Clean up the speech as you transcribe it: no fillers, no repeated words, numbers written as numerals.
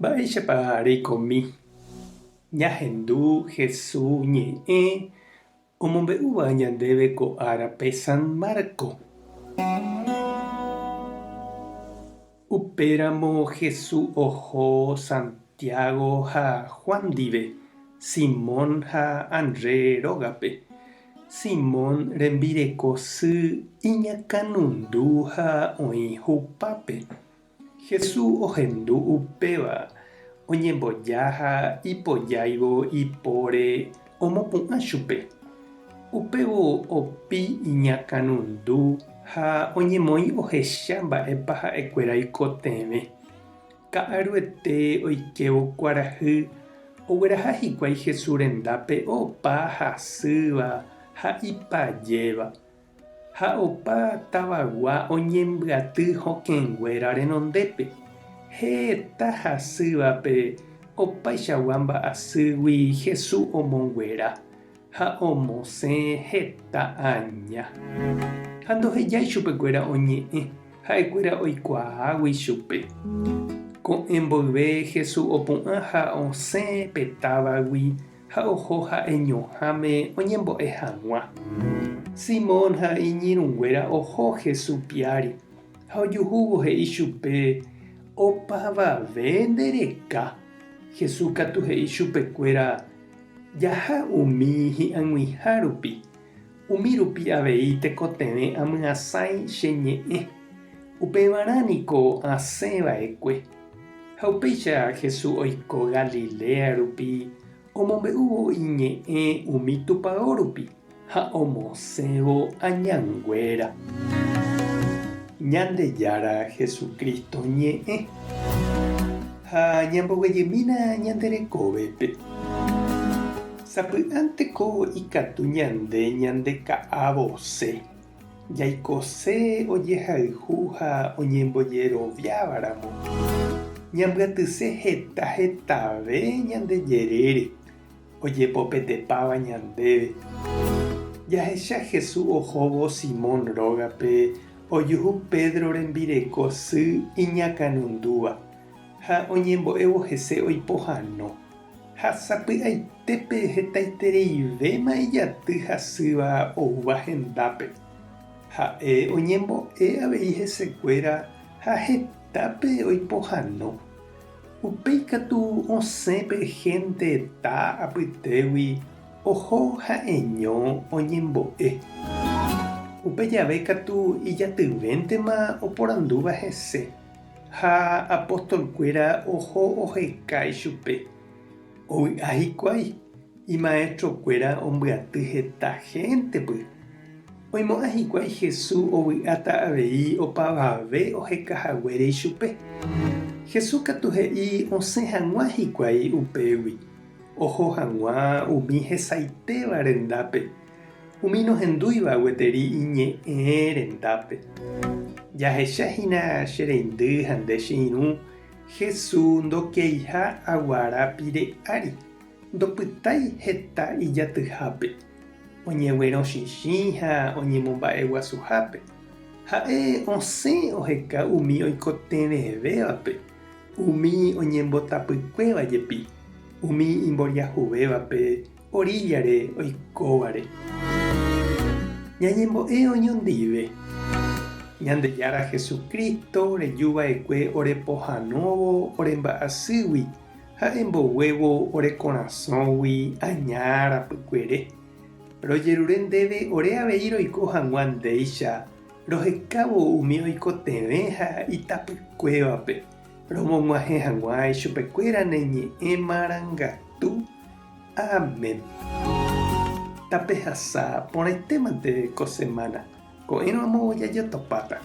Mba'éichapa reikomi. Ñahendu Jesús ñe'ẽ omombe'úva ñandéve ko árape San Marco. Upéramo Jesús oho Santiago ha Juan ndive, Simón ha André rógape. Simón rembireko sy iñakãnundu ha oĩ hupápe. Jesús ohendu upéva oñemboja ha ipojáivo ipóre omopu'ã chupe. Upévo opi iñakãnundu ha oñemoĩ ohecha mba'épa ha'ekuéra ikotẽve. Ka'aruete oikevo kuarahy ogueraha hikuái Jesús rendápe opa hasýva ha ipajéva. Ha opa tavagua oñembyaty hokẽnguéra renondépe. Heta hasývape opaichagua mba'asýgui Jesús omonguera ha omosẽ heta aña. Ha ndohejái chupekuéra oñe'ẽ ha'ekuéra oikuaágui chupe. Ko'ẽmboyve Jesús opu'ã ha osẽ petávagui ha oho ha'eñohãme oñembo'e hag̃ua. Simón ha iñirũnguéra oho Jesús piári ha ojuhúvo he'i chupe opavave ndereka. Jesús katu he'i chupekuéra jaha umi hi'ag̃uihã rupi. Umi rupi avei tekotevẽ amyasãi che ñe'ẽ. Upevarãniko asẽva'ekue. Ha upéicha Jesús oiko Galilea rupi omombe'úvo iñe'ẽ umi tupão rupi ha omosẽvo añanguéra. Ñandejára Jesucristo ñe'ẽ ha ñamboguejemína ñanderekovépe. Sapy'ánteko ikatu ñande ñandeka'avose. Jaikose ojehayhu ha oñembojeroviávaramo. Ñambyatyse hetave ñandejerére ojepopetepáva ñandéve. Jahecha Jesús ohóvo Simón rógape ojuhu Pedro rembireko sy iñakãnundúva ha oñembo'évo hese oipohãno. Ha sapy'aitépe hetaitereivéma ijaty hasýva oúva hendápe. Ha'e oñembo'e avei hesekuéra ha hetápe oipohãno. Upéi katu osẽpe henteta apytégui oho ha'eño oñembo'e. Upe jave katu ijatyvéntema oporandúva hese ha apostolkuéra oho ohekái chupe. Ovy'a hikuái imaestrokuéra ombyaty heta géntepy. Oimo'ã hikuái Jesús ovy'áta avei opavave ohekahaguére ichupe. Jesús katu he'i osẽ hag̃ua hikuái upégui. Oho hag̃ua umi hesaitéva rendápe. Umi nohendúiva gueteri iñe'ẽ rendápe. Jahechahína che reindy ha nde che irũ Jesús ndokeiha aguarapire ári. Ndopytái heta ijatyhápe. Oñeguerõchichĩ ha oñemomba'eguasuhápe. Ha'e osẽ oheka umi oikotevẽvévape. Umi oñembotapykuéva jepi. Umi imboriahuvévape oríllare oikóvare. Ñañembo'e oñondive. Ñandejára Jesucristo rejuva'ekue orepohãnóvo oremba'asýgui ha emboguévo ore korasõgui añárapykuere. Rojerure ndéve ore avei roiko hag̃ua ndéicha rohekávo umi oikotevẽ ha itapykuévape. Romog̃uahẽ hag̃ua ichupekuéra neñe'ẽ marangatu. Amén. Tapehasa porãitémante ko semana. Ko'ẽrõmo jajotopáta.